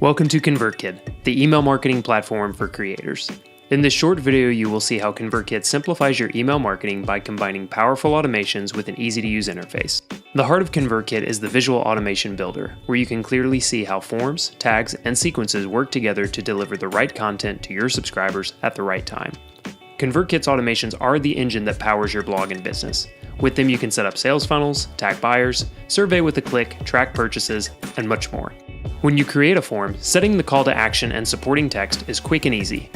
Welcome to ConvertKit, the email marketing platform for creators. In this short video, you will see how ConvertKit simplifies your email marketing by combining powerful automations with an easy-to-use interface. The heart of ConvertKit is the visual automation builder, where you can clearly see how forms, tags, and sequences work together to deliver the right content to your subscribers at the right time. ConvertKit's automations are the engine that powers your blog and business. With them, you can set up sales funnels, tag buyers, survey with a click, track purchases, and much more. When you create a form, setting the call to action and supporting text is quick and easy.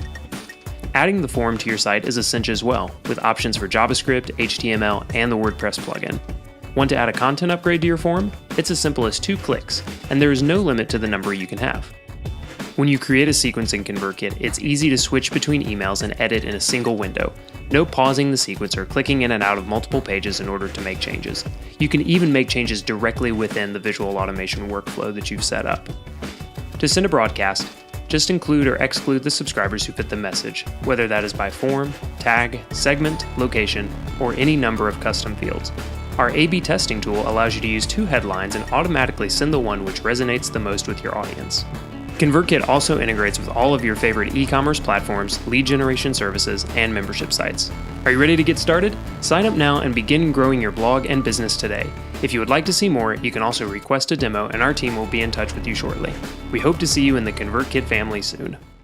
Adding the form to your site is a cinch as well, with options for JavaScript, HTML, and the WordPress plugin. Want to add a content upgrade to your form? It's as simple as 2 clicks, and there is no limit to the number you can have. When you create a sequence in ConvertKit, it's easy to switch between emails and edit in a single window. No pausing the sequence or clicking in and out of multiple pages in order to make changes. You can even make changes directly within the visual automation workflow that you've set up. To send a broadcast, just include or exclude the subscribers who fit the message, whether that is by form, tag, segment, location, or any number of custom fields. Our A/B testing tool allows you to use 2 headlines and automatically send the one which resonates the most with your audience. ConvertKit also integrates with all of your favorite e-commerce platforms, lead generation services, and membership sites. Are you ready to get started? Sign up now and begin growing your blog and business today. If you would like to see more, you can also request a demo and our team will be in touch with you shortly. We hope to see you in the ConvertKit family soon.